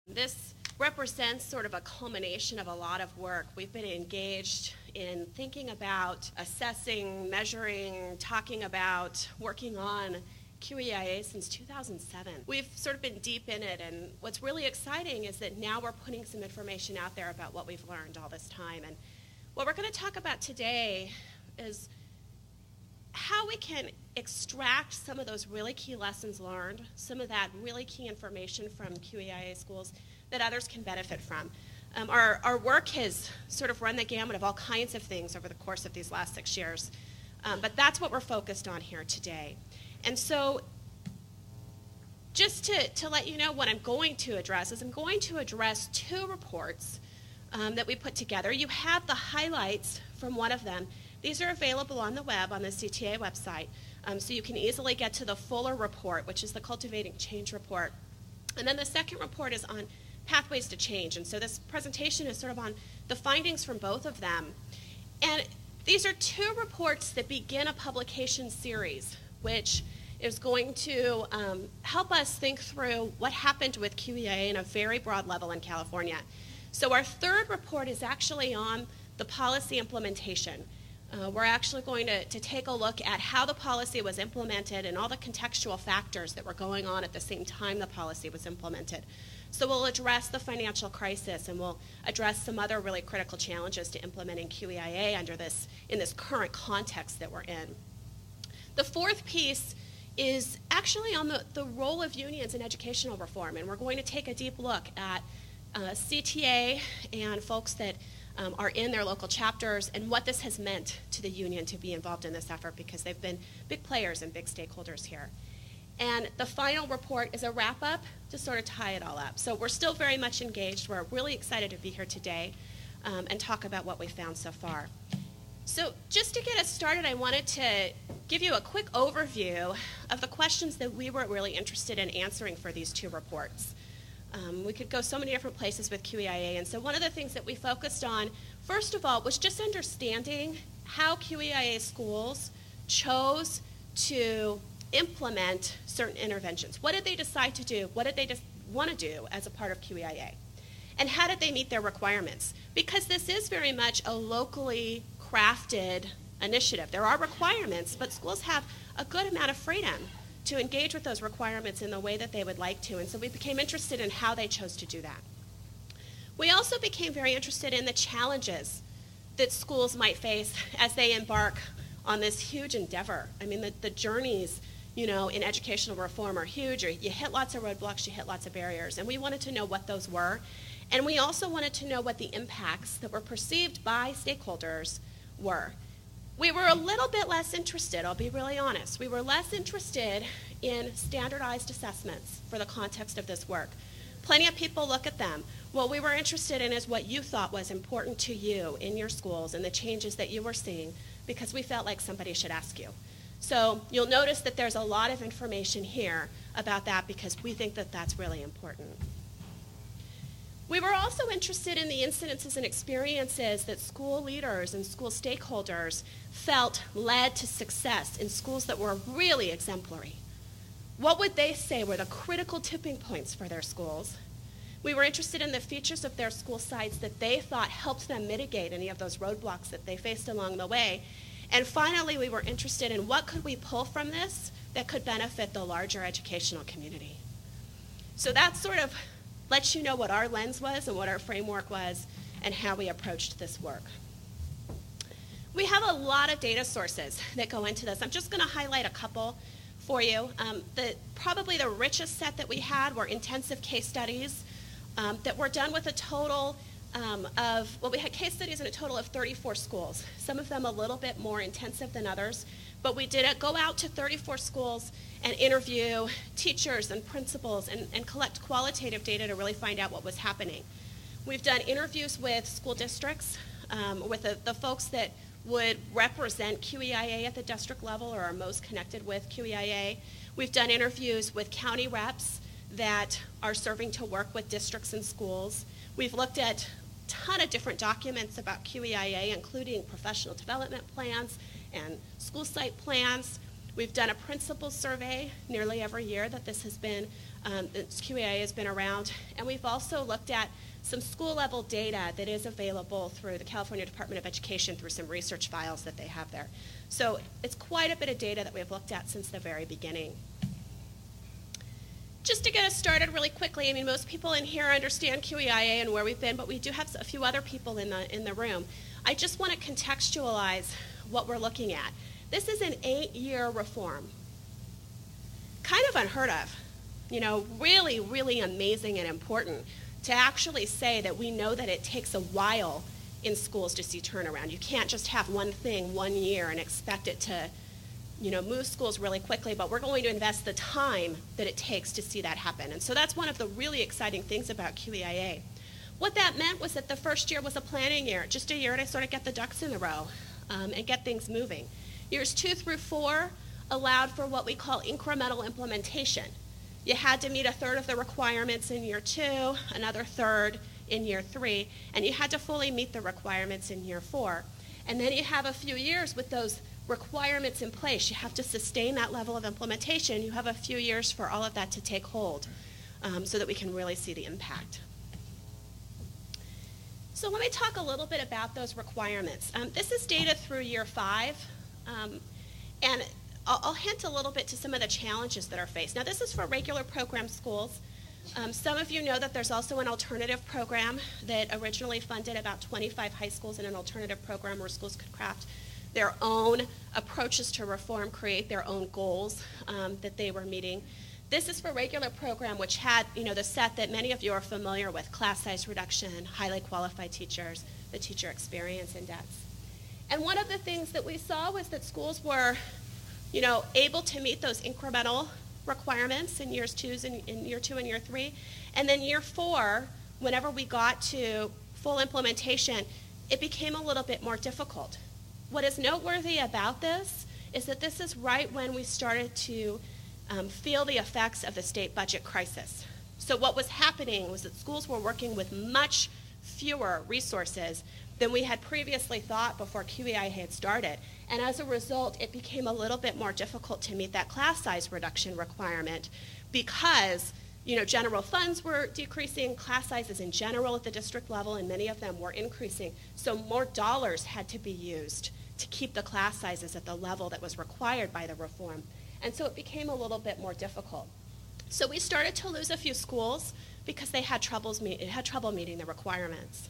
This represents sort of a culmination of a lot of work. We've been engaged in thinking about assessing, measuring, talking about, working on QEIA since 2007. We've sort of been deep in it, and what's really exciting is that now we're putting some information out there about what we've learned all this time. And what we're going to talk about today is how we can extract some of those really key lessons learned, some of that really key information from QEIA schools that others can benefit from. Our work has sort of run the gamut of all kinds of things over the course of these last 6 years, but that's what we're focused on here today. And so just to let you know what I'm going to address is I'm going to address 2 reports that we put together. You have the highlights from one of them. These are available on the web, on the CTA website, so you can easily get to the fuller report, which is the Cultivating Change report. And then the second report is on Pathways to Change. And so this presentation is sort of on the findings from both of them. And these are 2 reports that begin a publication series, which is going to help us think through what happened with QEIA in a very broad level in California. So our third report is actually on the policy implementation. We're actually going to take a look at how the policy was implemented and all the contextual factors that were going on at the same time the policy was implemented. So we'll address the financial crisis, and we'll address some other really critical challenges to implementing QEIA in this current context that we're in. The fourth piece is actually on the role of unions in educational reform, and we're going to take a deep look at CTA and folks that are in their local chapters and what this has meant to the union to be involved in this effort, because they've been big players and big stakeholders here. And the final report is a wrap-up to sort of tie it all up. So we're still very much engaged. We're really excited to be here today and talk about what we found so far. So just to get us started, I wanted to give you a quick overview of the questions that we were really interested in answering for these 2 reports. We could go so many different places with QEIA, and so one of the things that we focused on, first of all, was just understanding how QEIA schools chose to implement certain interventions. What did they decide to do? What did they want to do as a part of QEIA? And how did they meet their requirements? Because this is very much a locally crafted initiative. There are requirements, but schools have a good amount of freedom to engage with those requirements in the way that they would like to, and so we became interested in how they chose to do that. We also became very interested in the challenges that schools might face as they embark on this huge endeavor. I mean, the journeys, in educational reform are huge. You hit lots of roadblocks, you hit lots of barriers, and we wanted to know what those were, and we also wanted to know what the impacts that were perceived by stakeholders were. We were a little bit less interested, I'll be really honest. We were less interested in standardized assessments for the context of this work. Plenty of people look at them. What we were interested in is what you thought was important to you in your schools and the changes that you were seeing, because we felt like somebody should ask you. So you'll notice that there's a lot of information here about that, because we think that that's really important. We were also interested in the incidences and experiences that school leaders and school stakeholders felt led to success in schools that were really exemplary. What would they say were the critical tipping points for their schools? We were interested in the features of their school sites that they thought helped them mitigate any of those roadblocks that they faced along the way. And finally, we were interested in what could we pull from this that could benefit the larger educational community. So that sort of lets you know what our lens was and what our framework was and how we approached this work. We have a lot of data sources that go into this. I'm just going to highlight a couple for you. Probably the richest set that we had were intensive case studies that were done with a total we had case studies in a total of 34 schools, some of them a little bit more intensive than others, but we did go out to 34 schools and interview teachers and principals and collect qualitative data to really find out what was happening. We've done interviews with school districts, with the folks that would represent QEIA at the district level or are most connected with QEIA. We've done interviews with county reps that are serving to work with districts and schools. We've looked at a ton of different documents about QEIA, including professional development plans and school site plans. We've done a principal survey nearly every year that this QEIA has been around, and we've also looked at some school-level data that is available through the California Department of Education through some research files that they have there. So it's quite a bit of data that we've looked at since the very beginning. Just to get us started really quickly, I mean, most people in here understand QEIA and where we've been, but we do have a few other people in the room. I just want to contextualize what we're looking at. This is an 8-year reform. Kind of unheard of. You know, really, really amazing and important to actually say that we know that it takes a while in schools to see turnaround. You can't just have one thing 1 year and expect it to, you know, move schools really quickly, but we're going to invest the time that it takes to see that happen. And so that's one of the really exciting things about QEIA. What that meant was that the first year was a planning year, just a year to sort of get the ducks in a row and get things moving. Years 2 through 4 allowed for what we call incremental implementation. You had to meet a third of the requirements in year 2, another third in year 3, and you had to fully meet the requirements in year 4. And then you have a few years with those requirements in place. You have to sustain that level of implementation. You have a few years for all of that to take hold so that we can really see the impact. So let me talk a little bit about those requirements. This is data through year 5, and I'll hint a little bit to some of the challenges that are faced. Now, this is for regular program schools. Some of you know that there's also an alternative program that originally funded about 25 high schools in an alternative program where schools could craft their own approaches to reform, create their own goals that they were meeting. This is for regular program, which had, you know, the set that many of you are familiar with: class size reduction, highly qualified teachers, the teacher experience index. And one of the things that we saw was that schools were, you know, able to meet those incremental requirements in year 2 and year 3. And then year 4, whenever we got to full implementation, it became a little bit more difficult. What is noteworthy about this is that this is right when we started to feel the effects of the state budget crisis. So what was happening was that schools were working with much fewer resources than we had previously thought before QEIA had started. And as a result, it became a little bit more difficult to meet that class size reduction requirement because, you know, general funds were decreasing, class sizes in general at the district level, and many of them were increasing. So more dollars had to be used to keep the class sizes at the level that was required by the reform. And so it became a little bit more difficult. So we started to lose a few schools because they had trouble meeting the requirements.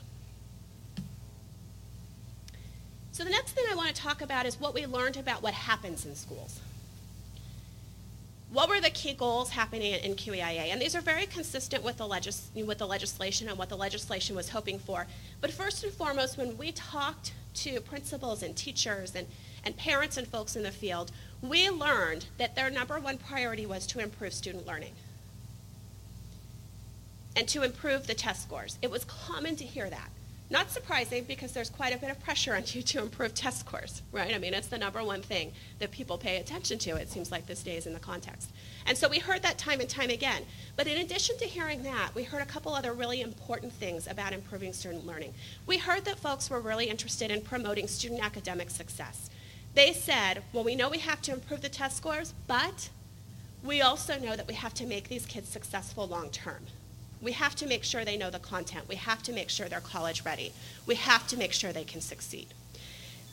So the next thing I want to talk about is what we learned about what happens in schools. What were the key goals happening in QEIA? And these are very consistent with the legislation and what the legislation was hoping for. But first and foremost, when we talked to principals and teachers and parents and folks in the field, we learned that their number one priority was to improve student learning and to improve the test scores. It was common to hear that. Not surprising, because there's quite a bit of pressure on you to improve test scores, right? I mean, it's the number one thing that people pay attention to, it seems like, these days in the context. And so we heard that time and time again. But in addition to hearing that, we heard a couple other really important things about improving student learning. We heard that folks were really interested in promoting student academic success. They said, well, we know we have to improve the test scores, but we also know that we have to make these kids successful long term. We have to make sure they know the content. We have to make sure they're college ready. We have to make sure they can succeed.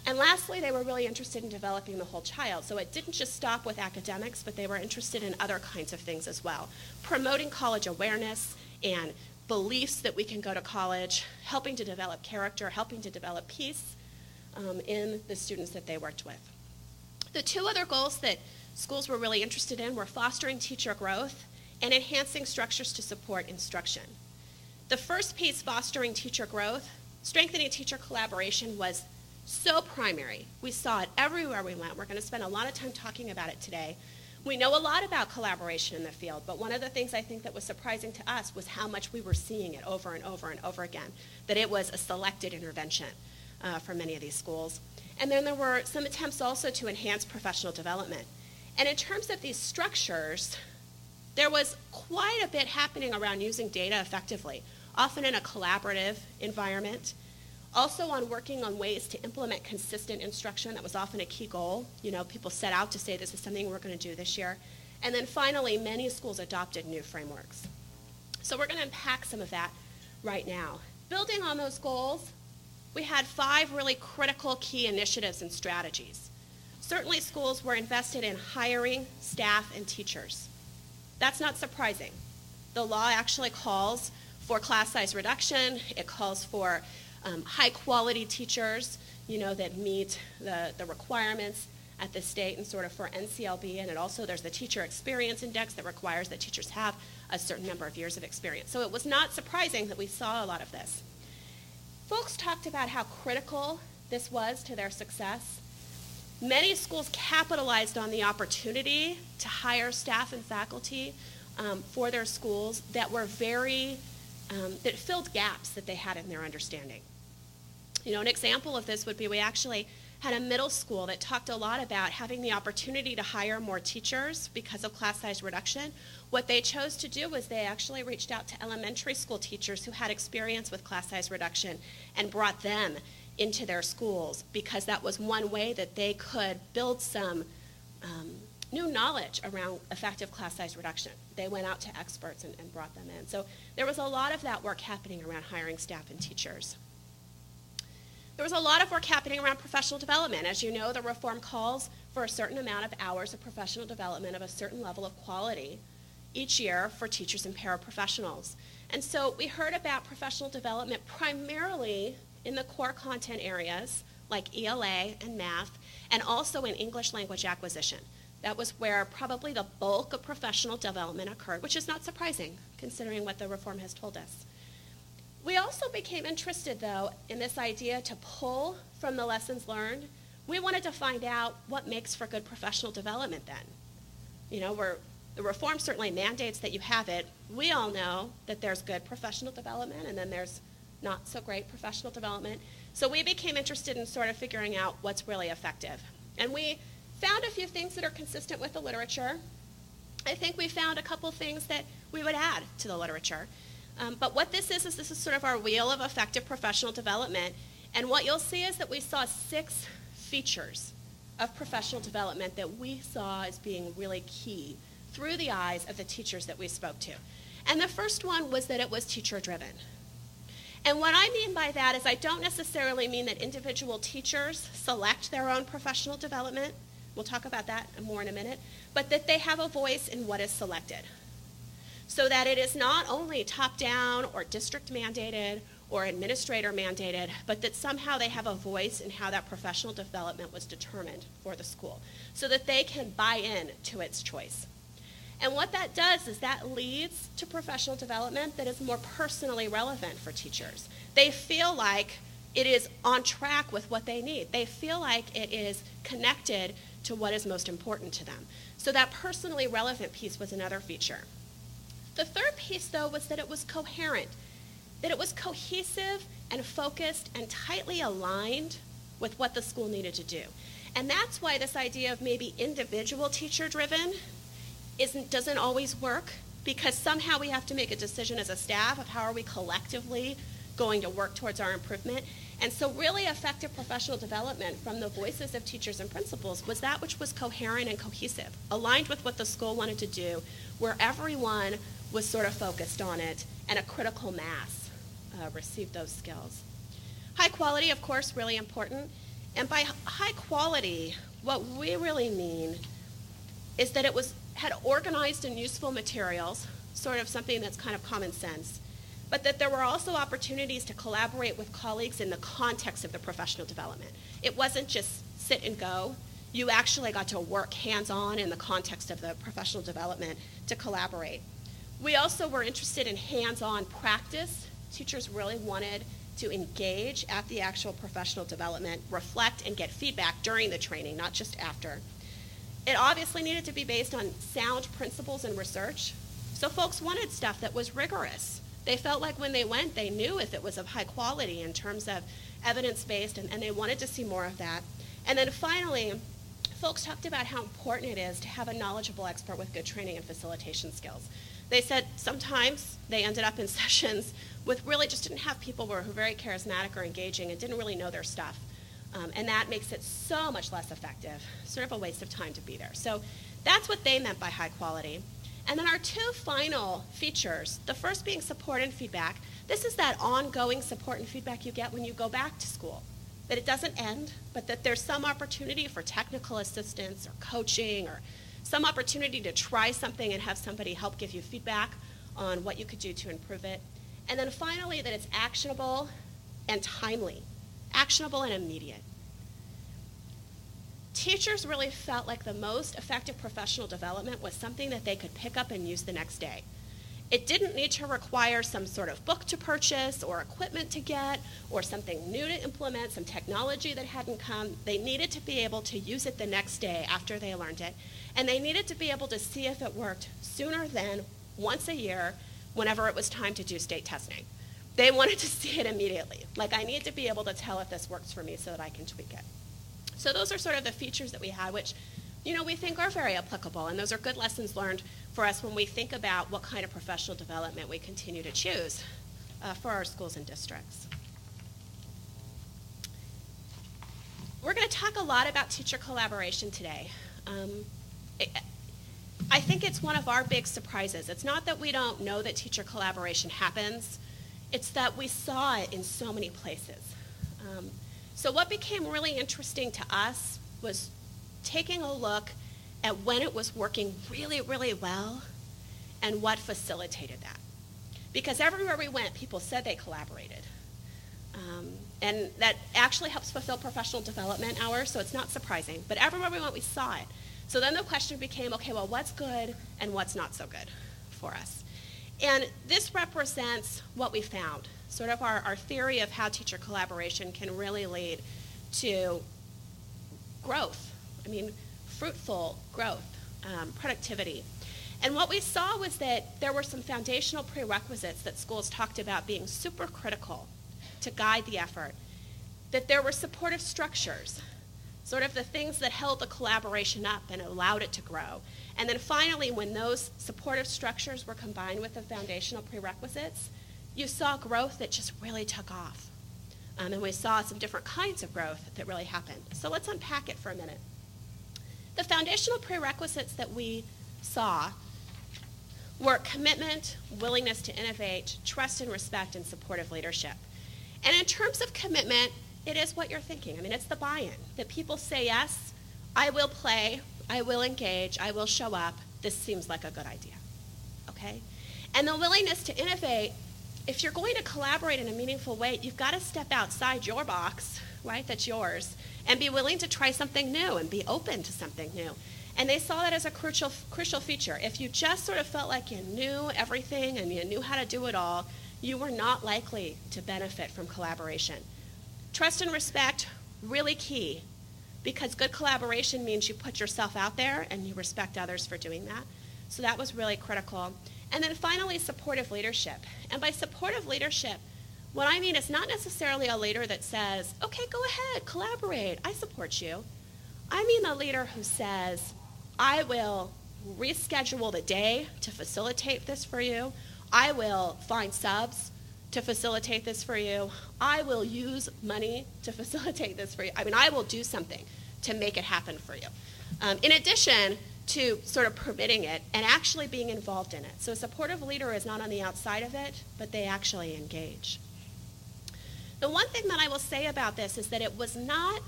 And lastly, they were really interested in developing the whole child. So it didn't just stop with academics, but they were interested in other kinds of things as well. Promoting college awareness and beliefs that we can go to college, helping to develop character, helping to develop peace in the students that they worked with. The two other goals that schools were really interested in were fostering teacher growth and enhancing structures to support instruction. The first piece, fostering teacher growth, strengthening teacher collaboration, was so primary. We saw it everywhere we went. We're going to spend a lot of time talking about it today. We know a lot about collaboration in the field, but one of the things I think that was surprising to us was how much we were seeing it over and over and over again, that it was a selected intervention for many of these schools. And then there were some attempts also to enhance professional development. And in terms of these structures, there was quite a bit happening around using data effectively, often in a collaborative environment, Also on working on ways to implement consistent instruction. That was often a key goal. People set out to say this is something we're going to do this year. And then finally, many schools adopted new frameworks. So we're going to unpack some of that right now. Building on those goals, we had 5 really critical key initiatives and strategies. Certainly schools were invested in hiring staff and teachers. That's not surprising. The law actually calls for class size reduction. It calls for high quality teachers, that meet the requirements at the state and sort of for NCLB, and there's the Teacher Experience Index that requires that teachers have a certain number of years of experience. So it was not surprising that we saw a lot of this. Folks talked about how critical this was to their success. Many schools capitalized on the opportunity to hire staff and faculty for their schools that were that filled gaps that they had in their understanding. An example of this would be we actually had a middle school that talked a lot about having the opportunity to hire more teachers because of class size reduction. What they chose to do was they actually reached out to elementary school teachers who had experience with class size reduction and brought them into their schools because that was one way that they could build some new knowledge around effective class size reduction. They went out to experts and brought them in. So there was a lot of that work happening around hiring staff and teachers. There was a lot of work happening around professional development. As you know, the reform calls for a certain amount of hours of professional development of a certain level of quality each year for teachers and paraprofessionals. And so we heard about professional development primarily in the core content areas like ELA and math, and also in English language acquisition. That was where probably the bulk of professional development occurred, which is not surprising considering what the reform has told us. We also became interested, though, in this idea to pull from the lessons learned. We wanted to find out what makes for good professional development then. The reform certainly mandates that you have it. We all know that there's good professional development and then there's not so great professional development. So we became interested in sort of figuring out what's really effective. And we found a few things that are consistent with the literature. I think we found a couple things that we would add to the literature. But what this is this is sort of our wheel of effective professional development. And what you'll see is that we saw 6 features of professional development that we saw as being really key through the eyes of the teachers that we spoke to. And the first one was that it was teacher-driven. And what I mean by that is I don't necessarily mean that individual teachers select their own professional development. We'll talk about that more in a minute. But that they have a voice in what is selected. So that it is not only top-down or district mandated or administrator mandated, but that somehow they have a voice in how that professional development was determined for the school, so that they can buy in to its choice. And what that does is that leads to professional development that is more personally relevant for teachers. They feel like it is on track with what they need. They feel like it is connected to what is most important to them. So that personally relevant piece was another feature. The third piece, though, was that it was coherent, that it was cohesive and focused and tightly aligned with what the school needed to do. And that's why this idea of maybe individual teacher-driven doesn't always work, because somehow we have to make a decision as a staff of how are we collectively going to work towards our improvement. And so really effective professional development from the voices of teachers and principals was that which was coherent and cohesive, aligned with what the school wanted to do, where everyone was sort of focused on it, and a critical mass received those skills. High quality, of course, really important. And by high quality, what we really mean is that it had organized and useful materials, sort of something that's kind of common sense, but that there were also opportunities to collaborate with colleagues in the context of the professional development. It wasn't just sit and go. You actually got to work hands-on in the context of the professional development to collaborate. We also were interested in hands-on practice. Teachers really wanted to engage at the actual professional development, reflect and get feedback during the training, not just after. It obviously needed to be based on sound principles and research. So folks wanted stuff that was rigorous. They felt like when they went, they knew if it was of high quality in terms of evidence-based, and they wanted to see more of that. And then finally, folks talked about how important it is to have a knowledgeable expert with good training and facilitation skills. They said sometimes they ended up in sessions with really just didn't have people who were very charismatic or engaging and didn't really know their stuff. And that makes it so much less effective, sort of a waste of time to be there. So that's what they meant by high quality. And then our two final features, the first being support and feedback. This is that ongoing support and feedback you get when you go back to school. That it doesn't end, but that there's some opportunity for technical assistance or coaching or some opportunity to try something and have somebody help give you feedback on what you could do to improve it. And then finally, that it's actionable and timely, actionable and immediate. Teachers really felt like the most effective professional development was something that they could pick up and use the next day. It didn't need to require some sort of book to purchase or equipment to get or something new to implement, some technology that hadn't come. They needed to be able to use it the next day after they learned it. And they needed to be able to see if it worked sooner than once a year whenever it was time to do state testing. They wanted to see it immediately. Like, I need to be able to tell if this works for me so that I can tweak it. So those are sort of the features that we had, which, we think are very applicable. And those are good lessons learned for us when we think about what kind of professional development we continue to choose for our schools and districts. We're going to talk a lot about teacher collaboration today. I think it's one of our big surprises. It's not that we don't know that teacher collaboration happens. It's that we saw it in so many places. So what became really interesting to us was taking a look at when it was working really, really well and what facilitated that. Because everywhere we went, people said they collaborated. And that actually helps fulfill professional development hours, so it's not surprising. But everywhere we went, we saw it. So then the question became, okay, well, what's good and what's not so good for us? And this represents what we found, sort of our theory of how teacher collaboration can really lead to growth. Fruitful growth, productivity. And what we saw was that there were some foundational prerequisites that schools talked about being super critical to guide the effort, that there were supportive structures, sort of the things that held the collaboration up and allowed it to grow. And then finally, when those supportive structures were combined with the foundational prerequisites, you saw growth that just really took off. And we saw some different kinds of growth that really happened. So let's unpack it for a minute. The foundational prerequisites that we saw were commitment, willingness to innovate, trust and respect, and supportive leadership. And in terms of commitment, it is what you're thinking. It's the buy-in, that people say, yes, I will play, I will engage, I will show up, this seems like a good idea, okay? And the willingness to innovate, if you're going to collaborate in a meaningful way, you've got to step outside your box, right, that's yours, and be willing to try something new and be open to something new. And they saw that as a crucial feature. If you just sort of felt like you knew everything and you knew how to do it all, you were not likely to benefit from collaboration. Trust and respect, really key, because good collaboration means you put yourself out there and you respect others for doing that. So that was really critical. And then finally, supportive leadership. And by supportive leadership, what I mean is not necessarily a leader that says, okay, go ahead, collaborate, I support you. I mean a leader who says, I will reschedule the day to facilitate this for you. I will find subs to facilitate this for you. I will use money to facilitate this for you. I will do something to make it happen for you. In addition to sort of permitting it and actually being involved in it. So a supportive leader is not on the outside of it, but they actually engage. The one thing that I will say about this is that it was not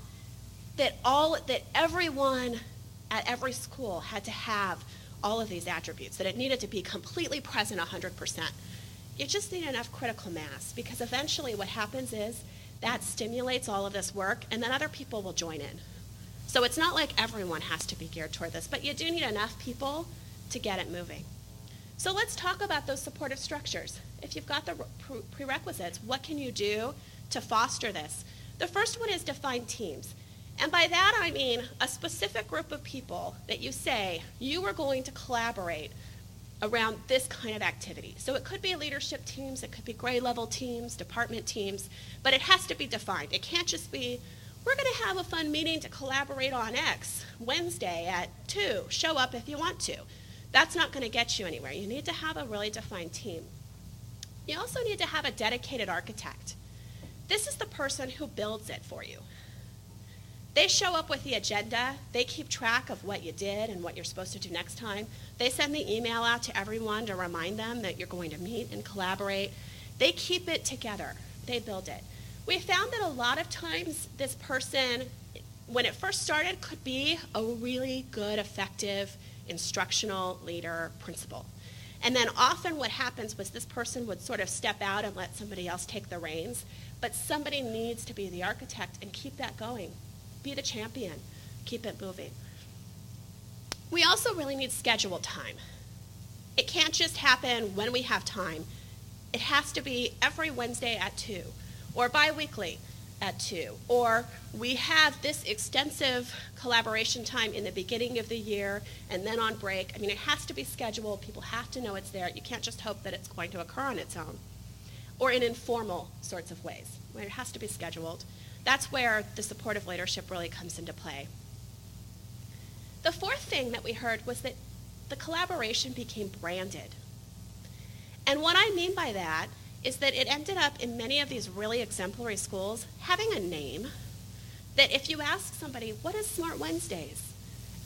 that everyone at every school had to have all of these attributes, that it needed to be completely present 100%. You just need enough critical mass, because eventually what happens is that stimulates all of this work, and then other people will join in. So it's not like everyone has to be geared toward this, but you do need enough people to get it moving. So let's talk about those supportive structures. If you've got the prerequisites, what can you do to foster this? The first one is define teams. And by that I mean a specific group of people that you say you are going to collaborate around this kind of activity. So it could be leadership teams, it could be grade level teams, department teams, but it has to be defined. It can't just be, we're going to have a fun meeting to collaborate on X Wednesday at 2. Show up if you want to. That's not going to get you anywhere. You need to have a really defined team. You also need to have a dedicated architect. This is the person who builds it for you. They show up with the agenda. They keep track of what you did and what you're supposed to do next time. They send the email out to everyone to remind them that you're going to meet and collaborate. They keep it together. They build it. We found that a lot of times this person, when it first started, could be a really good, effective instructional leader principal. And then often what happens was this person would sort of step out and let somebody else take the reins. But somebody needs to be the architect and keep that going. Be the champion. Keep it moving. We also really need scheduled time. It can't just happen when we have time. It has to be every Wednesday at 2, or bi-weekly at 2, or we have this extensive collaboration time in the beginning of the year and then on break. I mean, it has to be scheduled. People have to know it's there. You can't just hope that it's going to occur on its own, or in informal sorts of ways, where it has to be scheduled. That's where the supportive leadership really comes into play. The fourth thing that we heard was that the collaboration became branded. And what I mean by that is that it ended up in many of these really exemplary schools having a name that if you ask somebody, what is Smart Wednesdays?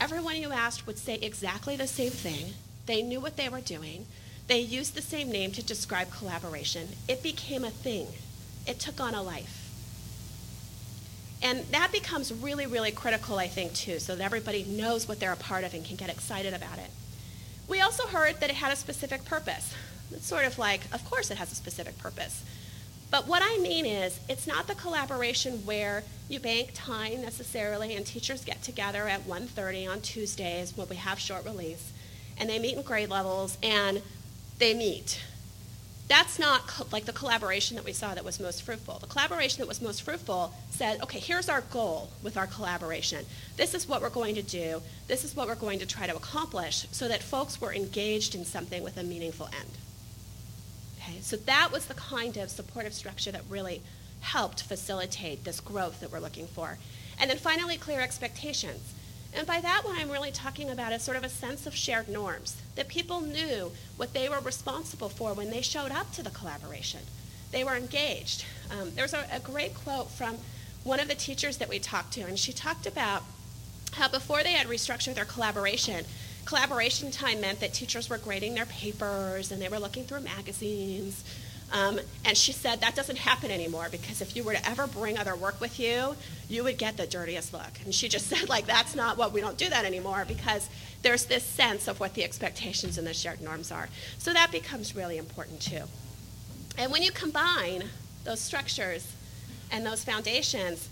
Everyone you asked would say exactly the same thing. They knew what they were doing. They used the same name to describe collaboration. It became a thing. It took on a life. And that becomes really, really critical, I think, too, so that everybody knows what they're a part of and can get excited about it. We also heard that it had a specific purpose. It's sort of like, of course it has a specific purpose. But what I mean is, it's not the collaboration where you bank time necessarily and teachers get together at 1:30 on Tuesdays when we have short release, and they meet in grade levels and they meet. That's not like the collaboration that we saw that was most fruitful. The collaboration that was most fruitful said, okay, here's our goal with our collaboration. This is what we're going to do. This is what we're going to try to accomplish, so that folks were engaged in something with a meaningful end. Okay, so that was the kind of supportive structure that really helped facilitate this growth that we're looking for. And then finally, clear expectations. And by that, what I'm really talking about is sort of a sense of shared norms, that people knew what they were responsible for when they showed up to the collaboration. They were engaged. There's a great quote from one of the teachers that we talked to, and she talked about how before they had restructured their collaboration time meant that teachers were grading their papers and they were looking through magazines. And she said that doesn't happen anymore, because if you were to ever bring other work with you, you would get the dirtiest look. And she just said, like, that's not what, we don't do that anymore, because there's this sense of what the expectations and the shared norms are. So that becomes really important too. And when you combine those structures and those foundations,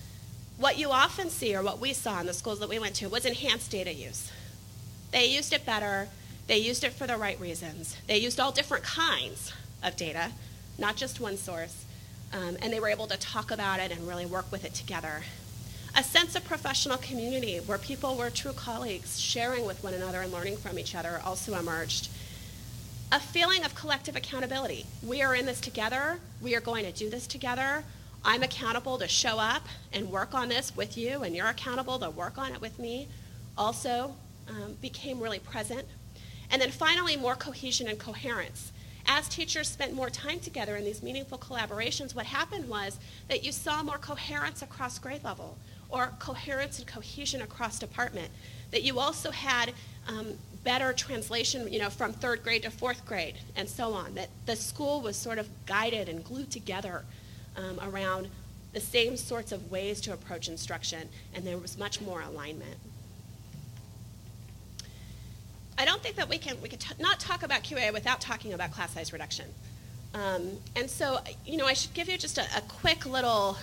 what you often see, or what we saw in the schools that we went to, was enhanced data use. They used it better. They used it for the right reasons. They used all different kinds of data, not just one source, and they were able to talk about it and really work with it together. A sense of professional community where people were true colleagues, sharing with one another and learning from each other, also emerged. A feeling of collective accountability. We are in this together. We are going to do this together. I'm accountable to show up and work on this with you, and you're accountable to work on it with me. Also became really present. And then finally, more cohesion and coherence. As teachers spent more time together in these meaningful collaborations, what happened was that you saw more coherence across grade level, or coherence and cohesion across department, that you also had better translation, from 3rd grade to 4th grade, and so on, that the school was sort of guided and glued together around the same sorts of ways to approach instruction, and there was much more alignment. I don't think that we can not talk about QEIA without talking about class size reduction. And so, I should give you just a quick little,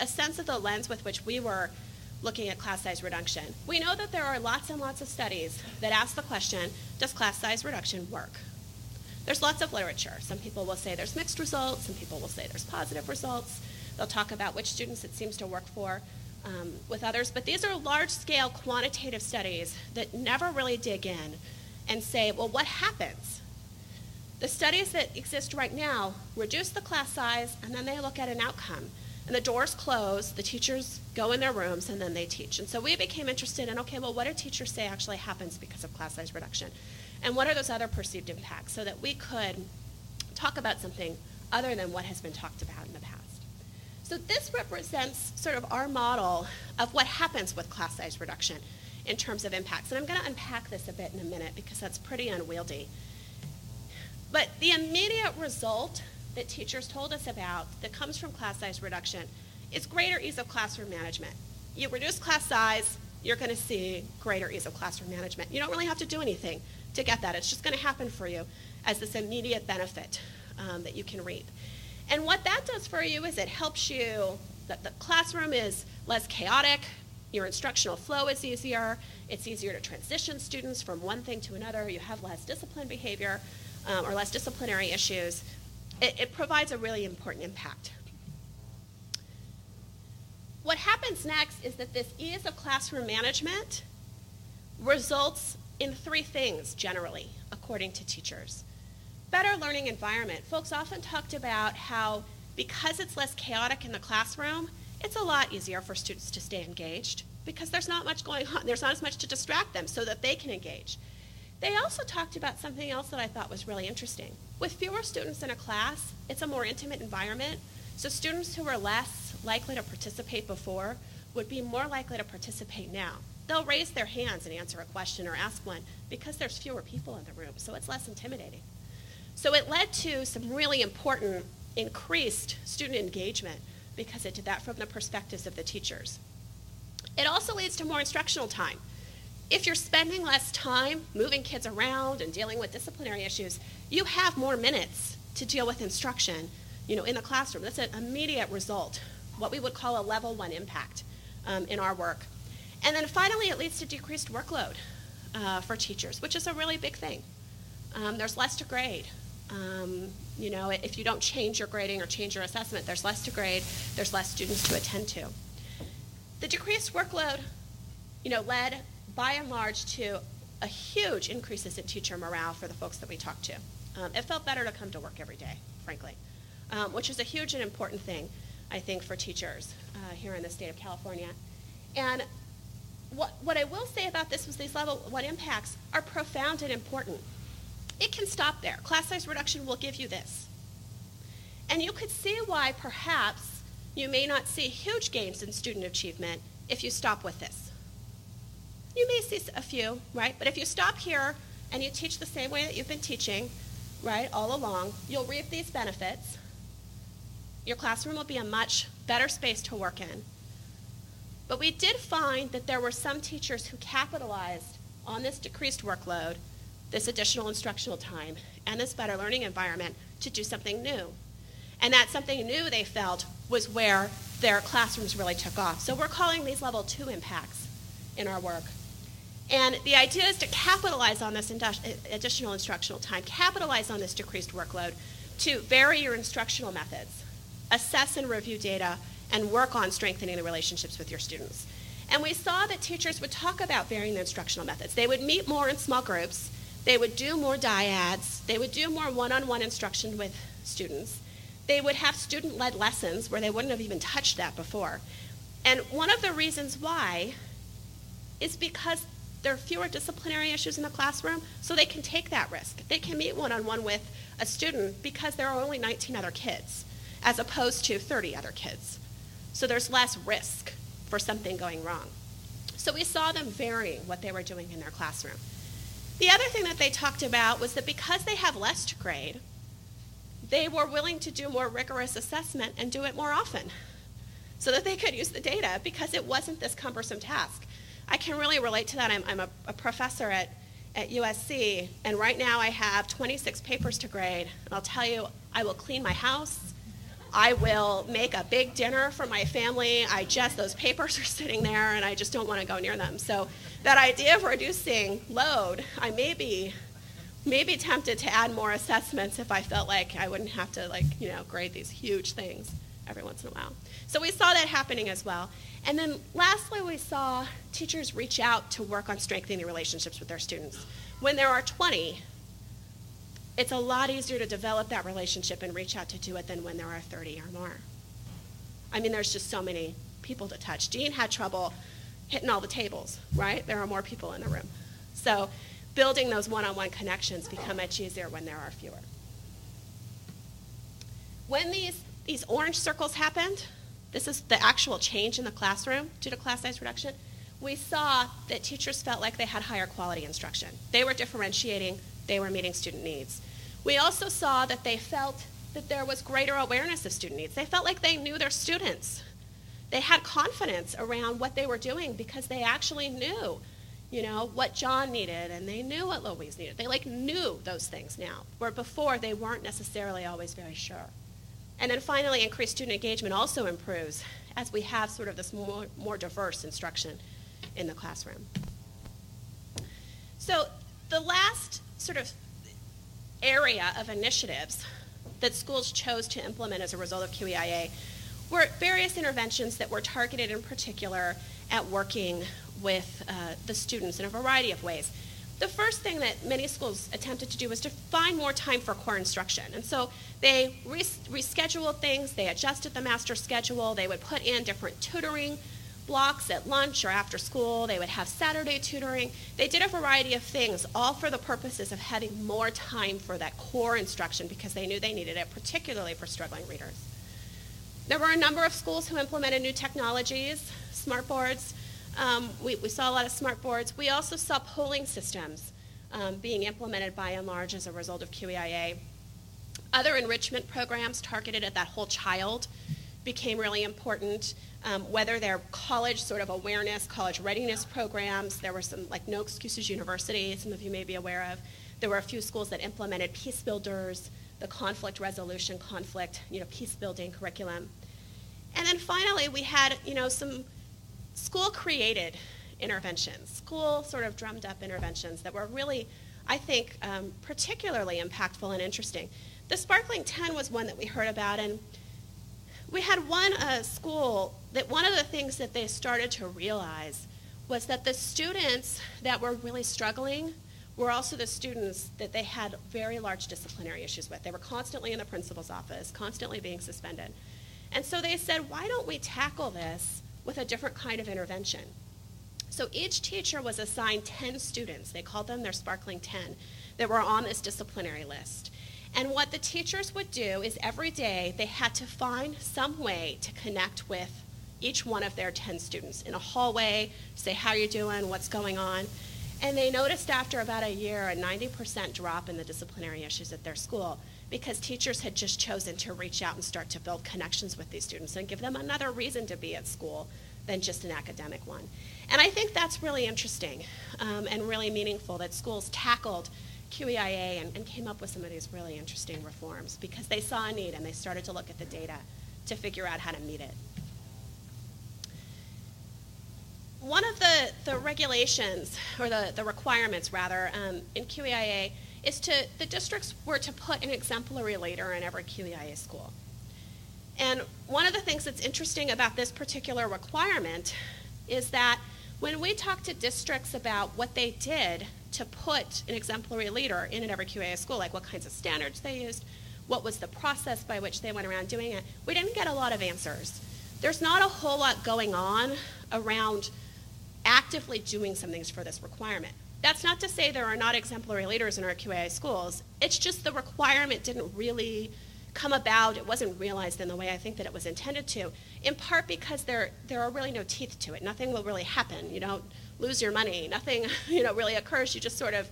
a sense of the lens with which we were looking at class size reduction. We know that there are lots and lots of studies that ask the question, does class size reduction work? There's lots of literature. Some people will say there's mixed results. Some people will say there's positive results. They'll talk about which students it seems to work for. With others, but these are large-scale quantitative studies that never really dig in and say, well, what happens? The studies that exist right now reduce the class size, and then they look at an outcome. And the doors close, the teachers go in their rooms, and then they teach. And so we became interested in, okay, well, what do teachers say actually happens because of class size reduction? And what are those other perceived impacts so that we could talk about something other than what has been talked about in the past. So this represents sort of our model of what happens with class size reduction in terms of impacts. And I'm going to unpack this a bit in a minute because that's pretty unwieldy. But the immediate result that teachers told us about that comes from class size reduction is greater ease of classroom management. You reduce class size, you're going to see greater ease of classroom management. You don't really have to do anything to get that. It's just going to happen for you as this immediate benefit that you can reap. And what that does for you is it helps you, that the classroom is less chaotic, your instructional flow is easier, it's easier to transition students from one thing to another, you have less discipline behavior or less disciplinary issues. It provides a really important impact. What happens next is that this ease of classroom management results in three things generally, according to teachers. Better learning environment. Folks often talked about how because it's less chaotic in the classroom, it's a lot easier for students to stay engaged because there's not much going on. There's not as much to distract them so that they can engage. They also talked about something else that I thought was really interesting. With fewer students in a class, it's a more intimate environment, so students who were less likely to participate before would be more likely to participate now. They'll raise their hands and answer a question or ask one because there's fewer people in the room, so it's less intimidating. So it led to some really important increased student engagement because it did that from the perspectives of the teachers. It also leads to more instructional time. If you're spending less time moving kids around and dealing with disciplinary issues, you have more minutes to deal with instruction, in the classroom. That's an immediate result, what we would call a level 1 impact in our work. And then finally, it leads to decreased workload for teachers, which is a really big thing. There's less to grade. If you don't change your grading or change your assessment, there's less to grade, there's less students to attend to. The decreased workload, led by and large to a huge increases in teacher morale for the folks that we talked to. It felt better to come to work every day, frankly, which is a huge and important thing, I think, for teachers here in the state of California. And what I will say about this was these level 1 impacts are profound and important. It can stop there. Class size reduction will give you this. And you could see why perhaps you may not see huge gains in student achievement if you stop with this. You may see a few, right? But if you stop here and you teach the same way that you've been teaching, right, all along, you'll reap these benefits. Your classroom will be a much better space to work in. But we did find that there were some teachers who capitalized on this decreased workload, this additional instructional time, and this better learning environment to do something new. And that something new, they felt, was where their classrooms really took off. So we're calling these level 2 impacts in our work. And the idea is to capitalize on this additional instructional time, capitalize on this decreased workload to vary your instructional methods, assess and review data, and work on strengthening the relationships with your students. And we saw that teachers would talk about varying their instructional methods. They would meet more in small groups. They would do more dyads. They would do more one-on-one instruction with students. They would have student-led lessons where they wouldn't have even touched that before. And one of the reasons why is because there are fewer disciplinary issues in the classroom, so they can take that risk. They can meet one-on-one with a student because there are only 19 other kids, as opposed to 30 other kids. So there's less risk for something going wrong. So we saw them varying what they were doing in their classroom. The other thing that they talked about was that because they have less to grade, they were willing to do more rigorous assessment and do it more often so that they could use the data because it wasn't this cumbersome task. I can really relate to that. I'm a professor at USC, and right now I have 26 papers to grade. And I'll tell you, I will clean my house. I will make a big dinner for my family. Those papers are sitting there, and I just don't want to go near them. So that idea of reducing load, I may be tempted to add more assessments if I felt like I wouldn't have to grade these huge things every once in a while. So we saw that happening as well. And then lastly, we saw teachers reach out to work on strengthening relationships with their students. When there are 20, it's a lot easier to develop that relationship and reach out to do it than when there are 30 or more. I mean, there's just so many people to touch. Dean had trouble hitting all the tables, right? There are more people in the room. So building those one-on-one connections become much easier when there are fewer. When these orange circles happened, this is the actual change in the classroom due to class size reduction, we saw that teachers felt like they had higher quality instruction. They were differentiating, they were meeting student needs. We also saw that they felt that there was greater awareness of student needs. They felt like they knew their students. They had confidence around what they were doing because they actually knew, what John needed, and they knew what Louise needed. They knew those things now, where before they weren't necessarily always very sure. And then finally, increased student engagement also improves as we have sort of this more diverse instruction in the classroom. So the last sort of area of initiatives that schools chose to implement as a result of QEIA were various interventions that were targeted in particular at working with the students in a variety of ways. The first thing that many schools attempted to do was to find more time for core instruction. And so they rescheduled things, they adjusted the master schedule, they would put in different tutoring blocks at lunch or after school, they would have Saturday tutoring. They did a variety of things, all for the purposes of having more time for that core instruction because they knew they needed it, particularly for struggling readers. There were a number of schools who implemented new technologies, smartboards. We saw a lot of smartboards. We also saw polling systems being implemented by and large as a result of QEIA. Other enrichment programs targeted at that whole child became really important, whether they're college sort of awareness, college readiness programs. There were some like No Excuses University, some of you may be aware of. There were a few schools that implemented peace builders, the conflict resolution, peace building curriculum. And then finally, we had, some school-created interventions, school sort of drummed up interventions that were really, I think, particularly impactful and interesting. The Sparkling 10 was one that we heard about, and we had one school that one of the things that they started to realize was that the students that were really struggling were also the students that they had very large disciplinary issues with. They were constantly in the principal's office, constantly being suspended. And so they said, why don't we tackle this with a different kind of intervention? So each teacher was assigned 10 students, they called them their Sparkling 10, that were on this disciplinary list. And what the teachers would do is every day they had to find some way to connect with each one of their 10 students in a hallway, say, how are you doing, what's going on? And they noticed after about a year a 90% drop in the disciplinary issues at their school because teachers had just chosen to reach out and start to build connections with these students and give them another reason to be at school than just an academic one. And I think that's really interesting and really meaningful that schools tackled QEIA and came up with some of these really interesting reforms because they saw a need and they started to look at the data to figure out how to meet it. One of the regulations, or the requirements rather, in QEIA is the districts were to put an exemplary leader in every QEIA school. And one of the things that's interesting about this particular requirement is that when we talk to districts about what they did to put an exemplary leader in every QEIA school, like what kinds of standards they used, what was the process by which they went around doing it, we didn't get a lot of answers. There's not a whole lot going on around actively doing some things for this requirement. That's not to say there are not exemplary leaders in our QEIA schools. It's just the requirement didn't really come about. It wasn't realized in the way I think that it was intended to, in part because there are really no teeth to it. Nothing will really happen. You don't lose your money. Nothing really occurs. You just sort of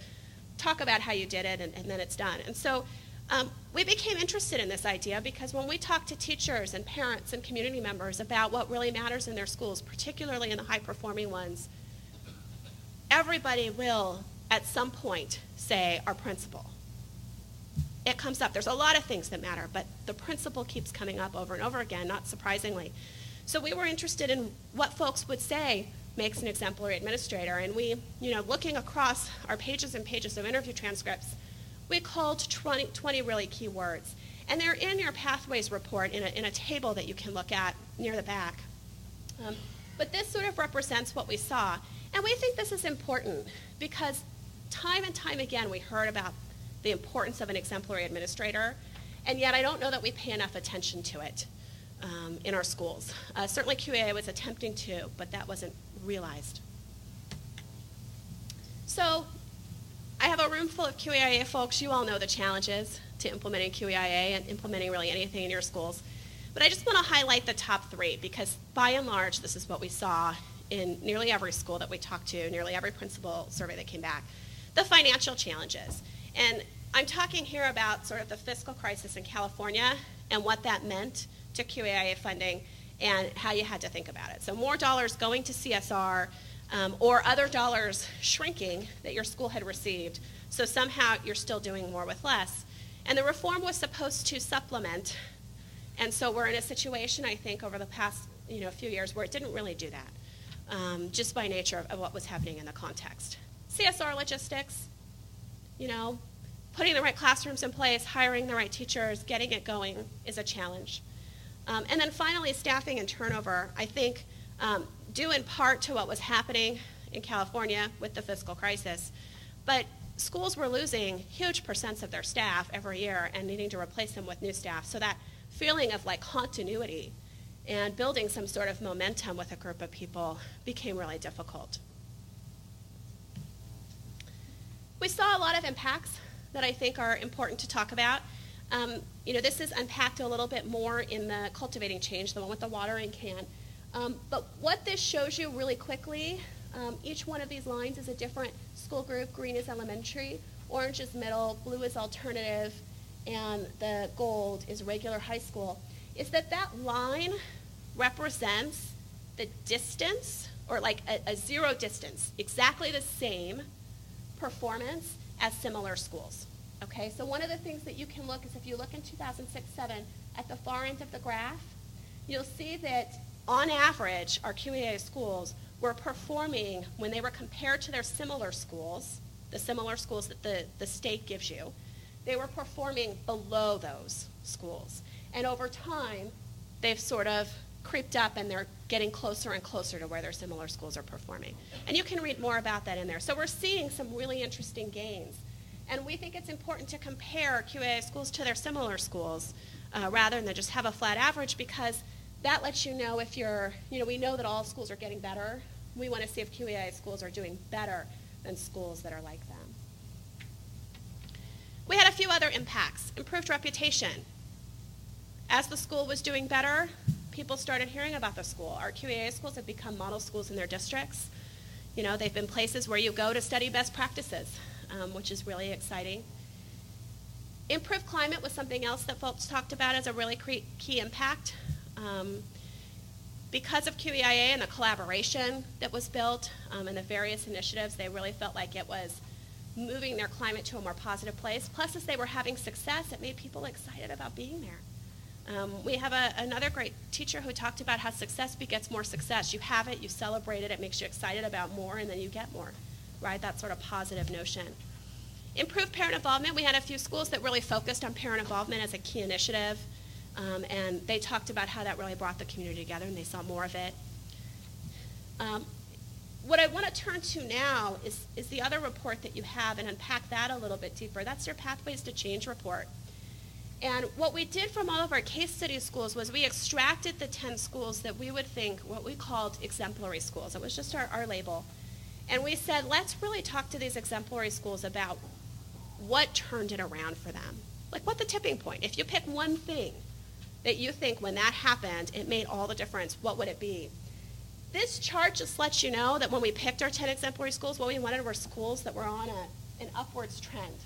talk about how you did it, and then it's done. And so we became interested in this idea because when we talk to teachers and parents and community members about what really matters in their schools, particularly in the high-performing ones, everybody will, at some point, say our principal. It comes up. There's a lot of things that matter, but the principal keeps coming up over and over again, not surprisingly. So we were interested in what folks would say makes an exemplary administrator, and we, looking across our pages and pages of interview transcripts, we called 20 really key words. And they're in your Pathways report in a table that you can look at near the back. But this sort of represents what we saw. And we think this is important because time and time again we heard about the importance of an exemplary administrator, and yet I don't know that we pay enough attention to it. in our schools. Certainly QEIA was attempting to, but that wasn't realized. So I have a room full of QEIA folks. You all know the challenges to implementing QEIA and implementing really anything in your schools. But I just want to highlight the top three because by and large, this is what we saw in nearly every school that we talked to, nearly every principal survey that came back. The financial challenges. And I'm talking here about sort of the fiscal crisis in California and what that meant to QEIA funding and how you had to think about it. So more dollars going to CSR or other dollars shrinking that your school had received. So somehow you're still doing more with less. And the reform was supposed to supplement. And so we're in a situation, I think, over the past few years where it didn't really do that, just by nature of what was happening in the context. CSR logistics, putting the right classrooms in place, hiring the right teachers, getting it going is a challenge. And then finally, staffing and turnover, I think, due in part to what was happening in California with the fiscal crisis. But schools were losing huge percents of their staff every year and needing to replace them with new staff. So that feeling of like continuity and building some sort of momentum with a group of people became really difficult. We saw a lot of impacts that I think are important to talk about. This is unpacked a little bit more in the Cultivating Change, the one with the watering can. But what this shows you really quickly, each one of these lines is a different school group. Green is elementary, orange is middle, blue is alternative, and the gold is regular high school, is that line represents the distance, or like a zero distance, exactly the same performance as similar schools. Okay, so one of the things that you can look is if you look in 2006-07 at the far end of the graph, you'll see that on average, our QEIA schools were performing, when they were compared to their similar schools, the similar schools that the state gives you, they were performing below those schools. And over time, they've sort of creeped up and they're getting closer and closer to where their similar schools are performing. And you can read more about that in there. So we're seeing some really interesting gains. And we think it's important to compare QEIA schools to their similar schools rather than just have a flat average, because that lets you know if you're, we know that all schools are getting better. We want to see if QEIA schools are doing better than schools that are like them. We had a few other impacts. Improved reputation. As the school was doing better, people started hearing about the school. Our QEIA schools have become model schools in their districts. They've been places where you go to study best practices, which is really exciting. Improved climate was something else that folks talked about as a really key impact. Because of QEIA and the collaboration that was built and the various initiatives, they really felt like it was moving their climate to a more positive place. Plus, as they were having success, it made people excited about being there. We have another great teacher who talked about how success begets more success. You have it, you celebrate it, it makes you excited about more, and then you get more, right? That sort of positive notion. Improved parent involvement. We had a few schools that really focused on parent involvement as a key initiative, and they talked about how that really brought the community together, and they saw more of it. What I want to turn to now is the other report that you have and unpack that a little bit deeper. That's your Pathways to Change report. And what we did from all of our case study schools was we extracted the 10 schools that we would think what we called exemplary schools. It was just our label. And we said, let's really talk to these exemplary schools about what turned it around for them. Like, what the tipping point? If you pick one thing that you think when that happened, it made all the difference, what would it be? This chart just lets you know that when we picked our 10 exemplary schools, what we wanted were schools that were on an upwards trend,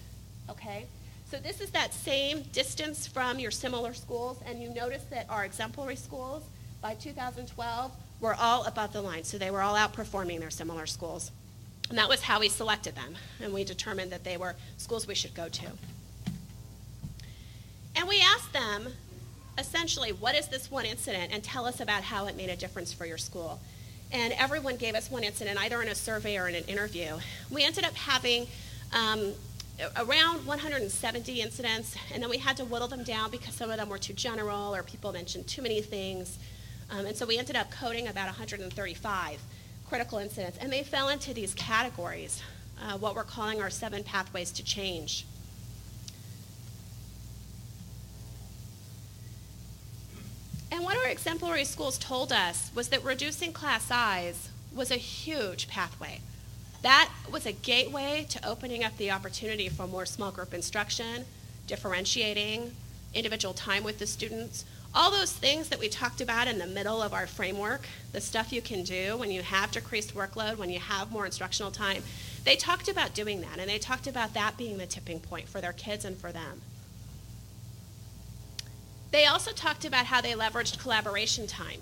okay? So this is that same distance from your similar schools, and you notice that our exemplary schools by 2012 were all above the line, so they were all outperforming their similar schools. And that was how we selected them, and we determined that they were schools we should go to. And we asked them, essentially, what is this one incident, and tell us about how it made a difference for your school. And everyone gave us one incident, either in a survey or in an interview. We ended up having around 170 incidents, and then we had to whittle them down because some of them were too general or people mentioned too many things. And so we ended up coding about 135 critical incidents, and they fell into these categories, what we're calling our 7 pathways to change. And what our exemplary schools told us was that reducing class size was a huge pathway. That was a gateway to opening up the opportunity for more small group instruction, differentiating, individual time with the students, all those things that we talked about in the middle of our framework, the stuff you can do when you have decreased workload, when you have more instructional time. They talked about doing that, and they talked about that being the tipping point for their kids and for them. They also talked about how they leveraged collaboration time.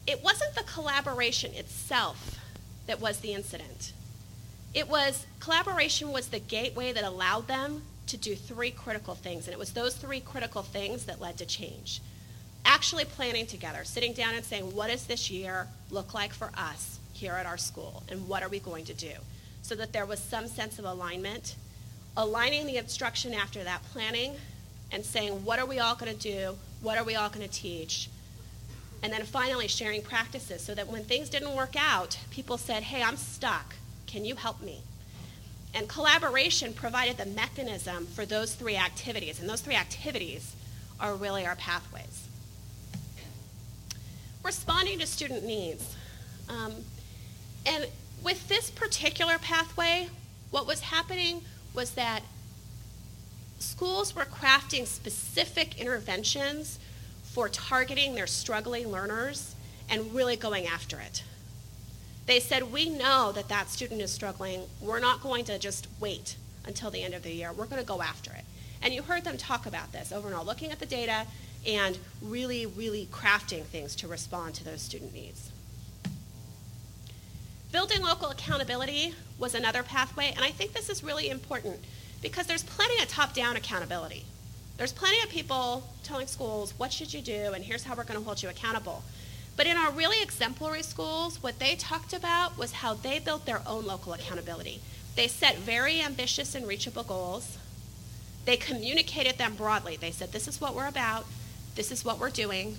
It wasn't the collaboration itself that was the incident. Collaboration was the gateway that allowed them to do 3 critical things, and it was those 3 critical things that led to change. Actually planning together, sitting down and saying, what does this year look like for us here at our school, and what are we going to do? So that there was some sense of alignment, aligning the instruction after that planning, and saying, what are we all going to do? What are we all going to teach? And then finally sharing practices so that when things didn't work out, people said, hey, I'm stuck. Can you help me? And collaboration provided the mechanism for those 3 activities, and those 3 activities are really our pathways. Responding to student needs. And with this particular pathway, what was happening was that schools were crafting specific interventions for targeting their struggling learners and really going after it. They said, we know that that student is struggling. We're not going to just wait until the end of the year. We're going to go after it. And you heard them talk about this over and over, looking at the data and really, really crafting things to respond to those student needs. Building local accountability was another pathway, and I think this is really important because there's plenty of top-down accountability. There's plenty of people telling schools, what should you do, and here's how we're going to hold you accountable. But in our really exemplary schools, what they talked about was how they built their own local accountability. They set very ambitious and reachable goals. They communicated them broadly. They said, this is what we're about, this is what we're doing.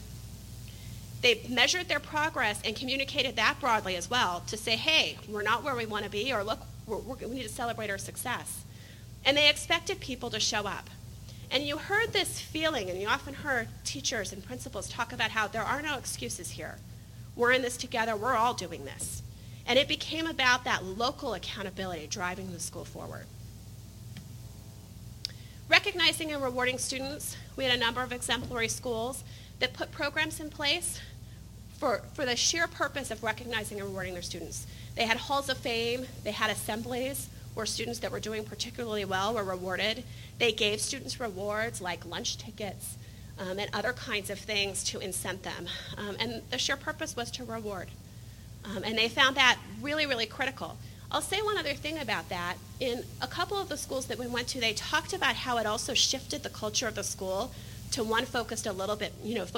They measured their progress and communicated that broadly as well to say, hey, we're not where we want to be, or look, we need to celebrate our success. And they expected people to show up. And you heard this feeling, and you often heard teachers and principals talk about how there are no excuses here. We're in this together, we're all doing this. And it became about that local accountability driving the school forward. Recognizing and rewarding students, we had a number of exemplary schools that put programs in place for the sheer purpose of recognizing and rewarding their students. They had halls of fame, they had assemblies where students that were doing particularly well were rewarded. They gave students rewards like lunch tickets and other kinds of things to incent them. And the sheer purpose was to reward. And they found that really, really critical. I'll say one other thing about that. In a couple of the schools that we went to, they talked about how it also shifted the culture of the school to one focused a little bit,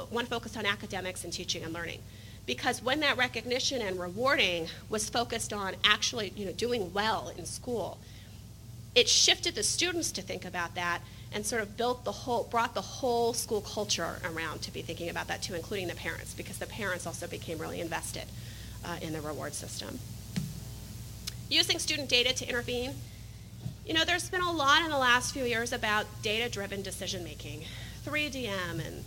one focused on academics and teaching and learning. Because when that recognition and rewarding was focused on actually, doing well in school, it shifted the students to think about that and sort of brought the whole school culture around to be thinking about that too, including the parents, because the parents also became really invested in the reward system. Using student data to intervene. There's been a lot in the last few years about data-driven decision-making, 3DM, and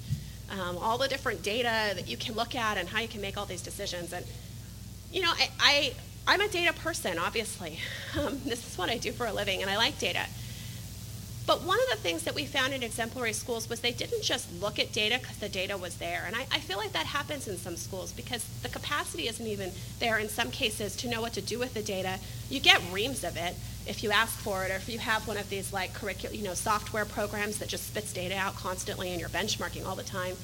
all the different data that you can look at and how you can make all these decisions. And, I'm a data person, obviously. This is what I do for a living, and I like data. But one of the things that we found in exemplary schools was they didn't just look at data because the data was there. And I feel like that happens in some schools because the capacity isn't even there in some cases to know what to do with the data. You get reams of it if you ask for it, or if you have one of these like software programs that just spits data out constantly and you're benchmarking all the time.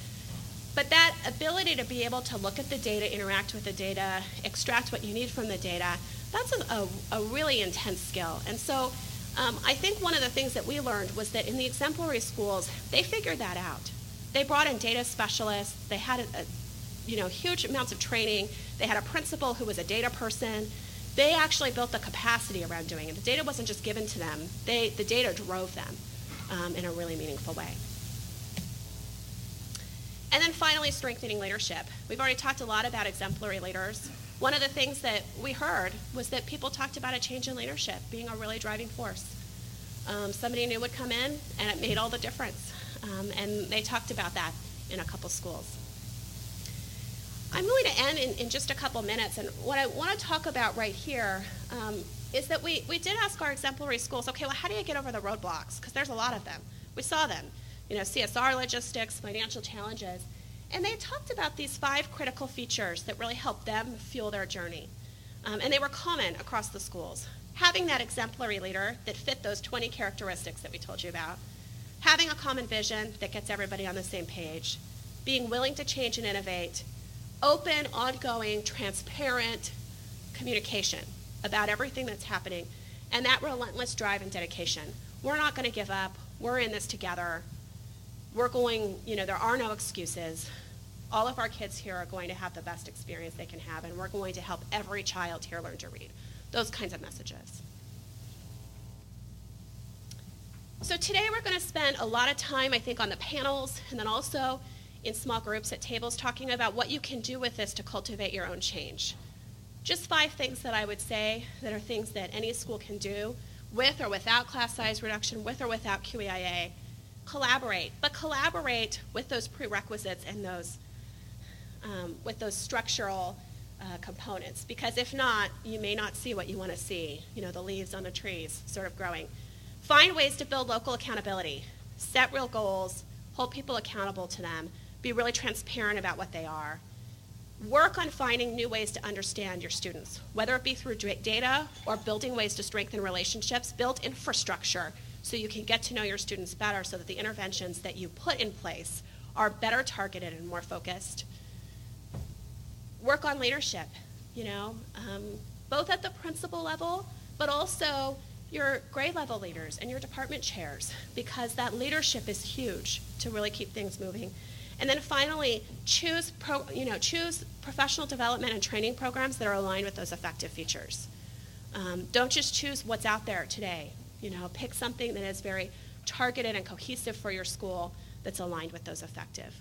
But that ability to be able to look at the data, interact with the data, extract what you need from the data, that's a really intense skill. And so I think one of the things that we learned was that in the exemplary schools, they figured that out. They brought in data specialists. They had huge amounts of training. They had a principal who was a data person. They actually built the capacity around doing it. The data wasn't just given to them. The data drove them in a really meaningful way. And then finally, strengthening leadership. We've already talked a lot about exemplary leaders. One of the things that we heard was that people talked about a change in leadership being a really driving force. Somebody new would come in, and it made all the difference. And they talked about that. in a couple schools. I'm going to end in just a couple minutes, and what I want to talk about right here is that we did ask our exemplary schools, okay, well, how do you get over the roadblocks? Because there's a lot of them. We saw them, CSR logistics, financial challenges, and they talked about these 5 critical features that really help them fuel their journey, and they were common across the schools. Having that exemplary leader that fit those 20 characteristics that we told you about, having a common vision that gets everybody on the same page, being willing to change and innovate, open, ongoing, transparent communication about everything that's happening, and that relentless drive and dedication. We're not going to give up. We're in this together. We're going, there are no excuses. All of our kids here are going to have the best experience they can have, and we're going to help every child here learn to read. Those kinds of messages. So today we're going to spend a lot of time, I think, on the panels, and then also in small groups at tables talking about what you can do with this to cultivate your own change. Just 5 things that I would say that are things that any school can do with or without class size reduction, with or without QEIA. Collaborate, but collaborate with those prerequisites and those with those structural components, because if not, you may not see what you want to see, the leaves on the trees sort of growing. Find ways to build local accountability. Set real goals, hold people accountable to them, be really transparent about what they are. Work on finding new ways to understand your students, whether it be through data or building ways to strengthen relationships. Build infrastructure so you can get to know your students better, so that the interventions that you put in place are better targeted and more focused. Work on leadership, both at the principal level, but also your grade level leaders and your department chairs, because that leadership is huge to really keep things moving. And then finally, choose professional development and training programs that are aligned with those effective features. Don't just choose what's out there today. Pick something that is very targeted and cohesive for your school that's aligned with those effective